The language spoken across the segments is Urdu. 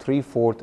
3/4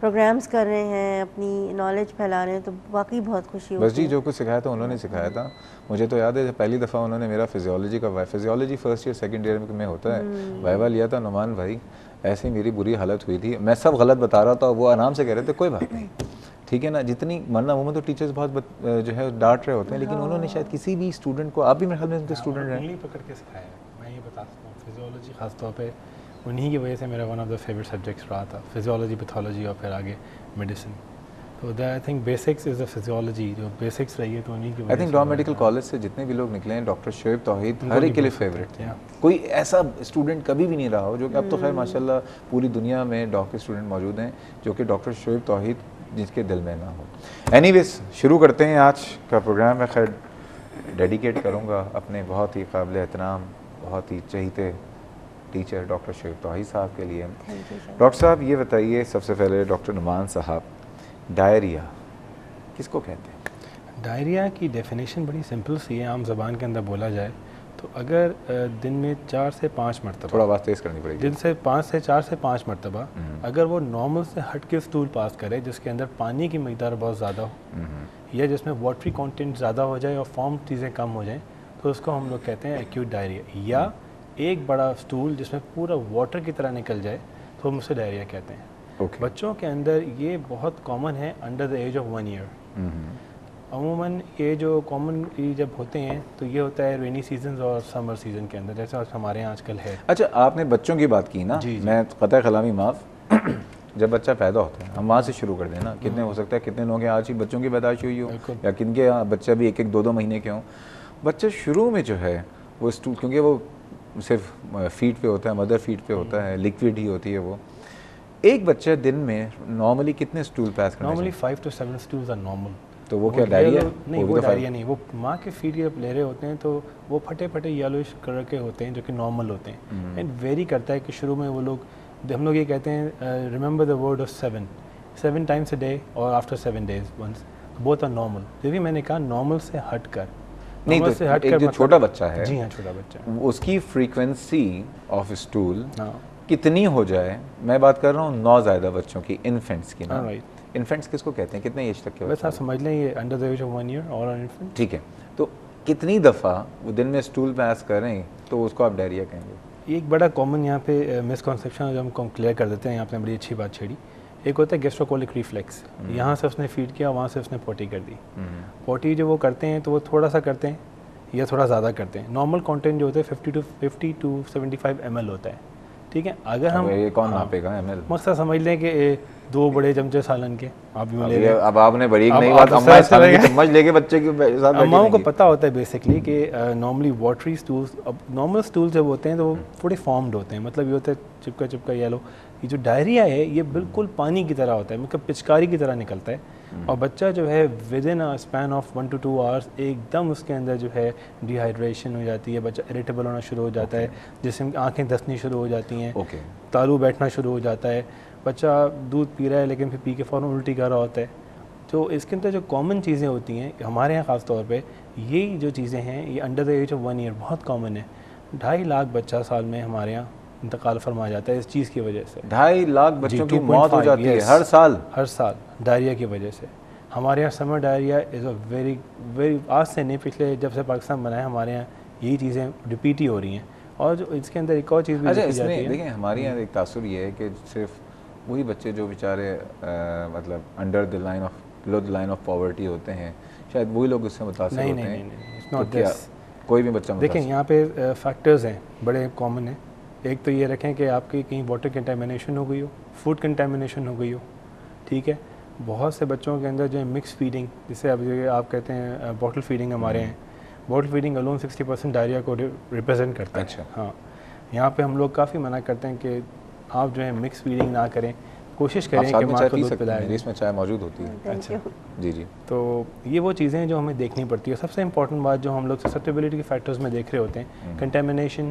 پروگرامز کر رہے ہیں, اپنی نالج پھیلا رہے ہیں, تو واقعی بہت خوشی ہوتی ہے. بس جی جو کچھ سکھایا تھا انہوں نے سکھایا تھا. مجھے تو یاد ہے جب پہلی دفعہ انہوں نے میرا فزیولوجی کا physiology first year second year میں ہوتا ہے وائوا لیا تھا نعمان بھائی, ایسے ہی میری بری حالت ہوئی تھی, میں سب غلط بتا رہا تھا, وہ آرام سے کہہ رہے تھے کوئی بات نہیں ٹھیک ہے نا, جتنی مرنا عموماً تو ٹیچرز بہت جو ہے ڈانٹ رہے ہوتے ہیں, لیکن انہوں نے شاید کسی بھی اسٹوڈنٹ کو, آپ بھی میرے خیال میں ان کے اسٹوڈنٹ ہیں, انگلی پکڑ کے سکھایا ہے. میں یہ بتا سکتا ہوں فزیولوجی خاص طور پہ انہی کی وجہ سے میرا one of the favourite subjects رہا تھا, فزیولوجی, پیتھولوجی اور پھر آگے میڈیسن. تو I think basics is the physiology, جو بیسکس رہی ہے تو انہیں کی وجہ سے. آئی تھنک ڈا میڈیکل کالج سے جتنے بھی لوگ نکلے ہیں ڈاکٹر شعیب توحید ہر ایک کے لیے فیوریٹ تھے. کوئی ایسا اسٹوڈنٹ کبھی بھی نہیں رہا ہو جو کہ, اب تو خیر ماشاء اللہ پوری دنیا میں ڈاکٹر اسٹوڈنٹ موجود ہیں جو کہ ڈاکٹر شعیب توحید جس کے دل میں نہ ہو. اینی ویز شروع کرتے ہیں آج کا پروگرام. میں خیر ڈیڈیکیٹ کروں گا اپنے بہت ہی قابل احترام, بہت ہی چہیتے ٹیچر ڈاکٹر شعیب توحید صاحب کے لیے. ڈاکٹر صاحب یہ بتائیے سب سے پہلے, ڈاکٹر نعمان صاحب, ڈائریا کس کو کہتے ہیں؟ ڈائریا کی ڈیفینیشن بڑی سمپل سی ہے, عام زبان کے اندر بولا جائے تو اگر دن میں 4 سے 5 مرتبہ, تھوڑا آواز تیز کرنی پڑے گی, دن سے 4 سے 5 مرتبہ اگر وہ نارمل سے ہٹ کے اسٹول پاس کرے جس کے اندر پانی کی مقدار بہت زیادہ ہو یا جس میں واٹری کانٹینٹ زیادہ ہو جائے اور فارم چیزیں کم ہو جائیں, تو اس کو ہم لوگ کہتے ہیں ایکیوٹ ڈائریا. یا ایک بڑا اسٹول جس میں پورا واٹر کی طرح نکل جائے تو ہم اسے ڈائریا کہتے ہیں. بچوں کے اندر یہ بہت کامن ہے under the age of 1 year. عموماً یہ جو کامن جب ہوتے ہیں تو یہ ہوتا ہے رینی سیزنز اور سمر سیزن کے اندر, جیسا ہمارے یہاں آج کل ہے. اچھا آپ نے بچوں کی بات کی نا, میں قطع کلامی معاف, جب بچہ پیدا ہوتا ہے ہم وہاں سے شروع کر دیں نا, کتنے ہو سکتا ہے کتنے لوگ ہیں آج ہی بچوں کی پیدائش ہوئی ہو یا کن کے بچہ بھی 1-2 مہینے کے ہوں. بچہ شروع میں جو ہے وہ اسٹول, کیونکہ وہ صرف فیٹ پہ ہوتا ہے, مدر فیٹ پہ ہوتا ہے, لیکوڈ ہی ہوتی ہے وہ. ایک بچہ دن میں نارملی کتنے اسٹول پاس کرنا چاہیے؟ Normally 5 to 7 stools are normal. تو وہ کیا ڈائریا؟ نہیں وہ ڈائریا نہیں, وہ ماں کے فیڈ جب لے رہے ہوتے ہیں تو وہ پھٹے پھٹے یلوش کلر کے ہوتے ہیں جو کہ نارمل ہوتے ہیں. اینڈ ویری کرتا ہے کہ شروع میں وہ لوگ, ہم لوگ یہ کہتے ہیں remember the word of 7 times a day اور after 7 days once, both are normal. جو بھی میں نے کہا نارمل سے ہٹ کر, نہیں تو ایک جو چھوٹا بچہ ہے, جی ہاں چھوٹا بچہ, اس کی فریکوینسی آف اسٹول کتنی ہو جائے, میں بات کر رہا ہوں نوزائیدہ بچوں کی, انفینٹس کی نا. انفینٹس کس کو کہتے ہیں, کتنے ایج تک کے؟ بس آپ سمجھ لیں یہ under the age of 1 year اور انفینٹ. ٹھیک ہے, تو کتنی دفعہ وہ دن میں اسٹول پاس کریں تو اس کو آپ ڈائریا کہیں گے؟ ایک بڑا کامن یہاں پہ مسکنسیپشن جو ہم کو کلیئر کر دیتے ہیں, یہاں پہ بڑی اچھی بات چھیڑی. ایک ہوتا ہے گیسٹروکولک ریفلیکس, یہاں سے اس نے فیڈ کیا, وہاں سے اس نے پوٹی کر دی. پوٹی جو وہ کرتے ہیں تو وہ تھوڑا سا کرتے ہیں یا تھوڑا زیادہ کرتے ہیں. نارمل کانٹینٹ جو ہوتا ہے 50 to 75 ml ہوتا ہے, ٹھیک ہے. اگر ہم کون ناپے گا ml؟ مقصد سمجھ لیں کہ 2 بڑے چمچے سالن کے آپ بھی لے رہے ہیں. اب آپ نے بڑی نہیں بات, اماں سالن کی چمچ لے کے بچے کے ساتھ, اماؤں کو پتہ ہوتا ہے بیسکلی کہ نارملی واٹری اسٹولس, اب نارمل اسٹولس جب ہوتے ہیں تو وہ تھوڑے فارمڈ ہوتے ہیں, مطلب یہ ہوتا ہے چپکا چپکا یلو. یہ جو ڈائریا ہے یہ بالکل پانی کی طرح ہوتا ہے, مطلب پچکاری کی طرح نکلتا ہے. اور بچہ جو ہے with in span of 1 to 2 hours ایک دم اس کے اندر جو ہے ڈی ہائیڈریشن ہو جاتی ہے, بچہ اریٹیبل ہونا شروع ہو جاتا ہے, جسم کی آنکھیں دسنی شروع ہو جاتی ہیں, تالو بیٹھنا شروع ہو جاتا ہے. بچہ دودھ پی رہا ہے لیکن پھر پی کے فوراً الٹی کر رہا ہوتا ہے. تو اس کے اندر جو کامن چیزیں ہوتی ہیں ہمارے یہاں خاص طور پہ, یہ جو چیزیں ہیں یہ under the age of 1 year بہت کامن ہے. 2.5 لاکھ بچہ سال میں ہمارے یہاں انتقال فرما جاتا ہے اس چیز کی وجہ سے. 2.5 لاکھ بچوں کی موت ہو جاتی ہے ہر سال ڈائریا کی وجہ سے. ہمارے یہاں سمر ڈائریا از اے ویری آج سے نہیں, پچھلے جب سے پاکستان بنا ہے ہمارے یہاں یہی چیزیں ریپیٹ ہی ہو رہی ہیں. اور جو اس کے اندر ایک اور چیز بھی دیکھی جاتی ہے, دیکھیں ہمارے یہاں ایک تاثر یہ ہے کہ صرف وہی بچے جو بیچارے مطلب under the line of, below the line of poverty ہوتے ہیں, شاید وہی لوگ اس سے متاثر ہوتے ہیں. نہیں, کوئی بھی بچہ دیکھیں یہاں پہ فیکٹرز ہیں بڑے کامن ہیں. ایک تو یہ رکھیں کہ آپ کی کہیں واٹر کنٹامینیشن ہو گئی ہو, فوڈ کنٹامینیشن ہو گئی ہو, ٹھیک ہے. بہت سے بچوں کے اندر جو ہے مکس فیڈنگ, جسے آپ کہتے ہیں باٹل فیڈنگ, ہمارے ہیں باٹل فیڈنگ الون 60% ڈائریا کو ریپرزینٹ کرتا ہے. اچھا ہاں, یہاں پہ ہم لوگ کافی منع کرتے ہیں کہ آپ جو ہے مکس فیڈنگ نہ کریں, کوشش کریں کہ ماں کو دودھ پلائیں. اس میں چائے موجود ہوتی ہے. اچھا جی. تو یہ وہ چیزیں ہیں جو ہمیں دیکھنی پڑتی ہے. سب سے امپورٹنٹ بات جو ہم لوگ سسیپٹیبلٹی کے فیکٹرز میں دیکھ رہے ہوتے ہیں, کنٹامینیشن,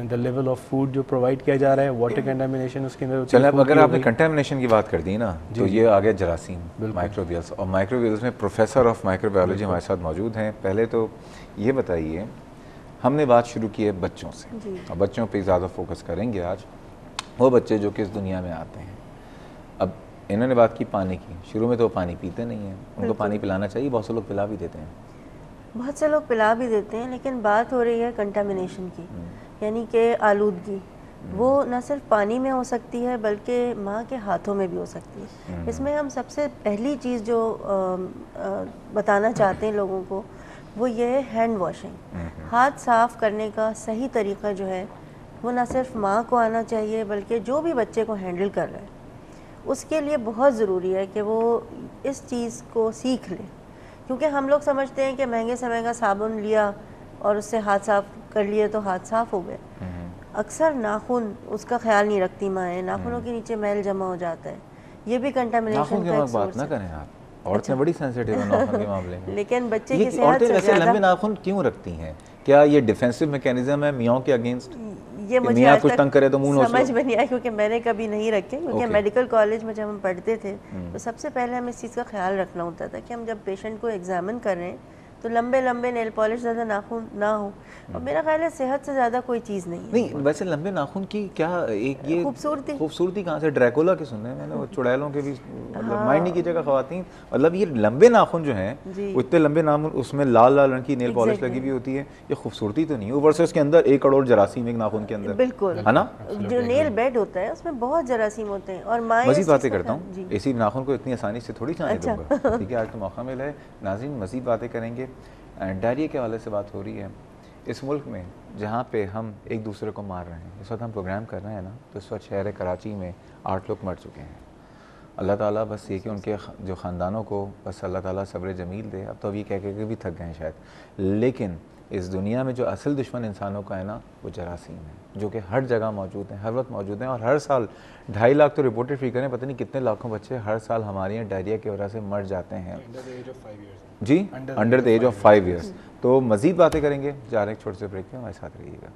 دا لیول آف فوڈ جو پرووائڈ کیا جا رہا ہے, واٹر کنٹامینیشن اس کے اندر. چلیں اب اگر آپ نے کنٹامینیشن کی بات کر دی نا, تو یہ آ گیا جراثیم, مائکروبیلس. اور مائکروبیلس میں پروفیسر آف مائکروبیولوجی ہمارے ساتھ موجود ہیں. پہلے تو یہ بتائیے, ہم نے بات شروع کی ہے بچوں سے, اور بچوں پہ زیادہ فوکس کریں گے آج. وہ بچے جو کہ اس دنیا میں آتے ہیں, اب انہوں نے بات کی پانی کی، شروع میں تو وہ پانی پیتے نہیں ہیں، ان کو پانی پلانا چاہیے، بہت سے لوگ پلا بھی دیتے ہیں، بہت سے لوگ پلا بھی دیتے ہیں، لیکن بات ہو رہی ہے کنٹامینیشن کی، یعنی کہ آلودگی، وہ نہ صرف پانی میں ہو سکتی ہے بلکہ ماں کے ہاتھوں میں بھی ہو سکتی ہے۔ اس میں ہم سب سے پہلی چیز جو بتانا چاہتے ہیں لوگوں کو وہ یہ ہے ہینڈ واشنگ۔ ہاتھ صاف کرنے کا صحیح طریقہ جو ہے وہ نہ صرف ماں کو آنا چاہیے بلکہ جو بھی بچے کو ہینڈل کر رہا ہے اس کے لیے بہت ضروری ہے کہ وہ اس چیز کو سیکھ لے، کیونکہ ہم لوگ سمجھتے ہیں کہ مہنگے سے مہنگا صابن لیا اور اس سے ہاتھ صاف کر لیے تو ہاتھ صاف ہو گئے۔ اکثر ناخن اس کا خیال نہیں رکھتی مائیں، ناخنوں کے نیچے میل جمع ہو جاتا ہے، یہ بھی کنٹامینیشن کا ایک بات نہ کریں آپ، عورتیں بڑی سینسیٹیو ہیں ناخن کے معاملے میں، لیکن بچے کی صحت عورتیں سے ویسے زیادہ لمبے ناخن کیوں رکھتی ہیں؟ کیا یہ ڈیفینسو میکینزم ہے میاں کے اگینسٹ؟ یہ مجھے میاں آج کچھ تنگ کرے تو منہ نوچ لو؟ سمجھ میں نہیں آیا، کیونکہ میں نے کبھی نہیں رکھے، کیونکہ میڈیکل کالج میں جب ہم پڑھتے تھے تو سب سے پہلے ہمیں اس چیز کا خیال رکھنا ہوتا تھا کہ ہم جب پیشنٹ کو ایگزامن کر رہے ہیں تو لمبے لمبے نیل پالش زیادہ ناخن نہ ہو، اور میرا خیال ہے صحت سے زیادہ کوئی چیز نہیں ہے۔ نہیں ویسے لمبے ناخن کی کیا ایک یہ خوبصورتی کہاں سے؟ ڈریکولا کے سننے میں نے وہ چڑیلوں کے بھی مطلب مائنڈ نہیں کیجیے گا خواتین، مطلب یہ لمبے ناخن جو ہیں وہ اتنے لمبے ناخن، اس میں لال لال رنگ کی نیل پالش لگی ہوئی ہوتی ہے، یہ خوبصورتی تو نہیں ہے، اوپر سے اس کے اندر 1 کروڑ جراثیم ایک ناخن کے اندر، بالکل ہے نا؟ جو نیل بیڈ ہوتا ہے اس میں بہت جراثیم ہوتے ہیں، اور مزید باتیں کرتا ہوں، اسی ناخن کو اتنی آسانی سے تھوڑی جانے دوں گا، ٹھیک ہے؟ آج تو موقع ملا ہے، ناظرین مزید باتیں کریں گے۔ ڈائریا کے حوالے سے بات ہو رہی ہے، اس ملک میں جہاں پہ ہم ایک دوسرے کو مار رہے ہیں، اس وقت ہم پروگرام کر رہے ہیں نا، تو اس وقت شہر کراچی میں 8 لوگ مر چکے ہیں۔ اللہ تعالیٰ بس یہ کہ ان کے جو خاندانوں کو بس اللہ تعالیٰ صبر جمیل دے، اب تو ابھی کہہ کے بھی تھک گئے ہیں شاید، لیکن اس دنیا میں جو اصل دشمن انسانوں کا ہے نا وہ جراثیم ہے، جو کہ ہر جگہ موجود ہیں، ہر وقت موجود ہیں، اور ہر سال 2.5 لاکھ تو رپورٹڈ فگر ہیں، پتہ نہیں کتنے لاکھوں بچے ہر سال ہمارے یہاں ڈائریا کی وجہ سے مر جاتے ہیں، جی under the age of 5 years. تو مزید باتیں کریں گے، جا رہے ہیں ایک چھوٹے سے بریک پہ، ہمارے ساتھ رہیے گا۔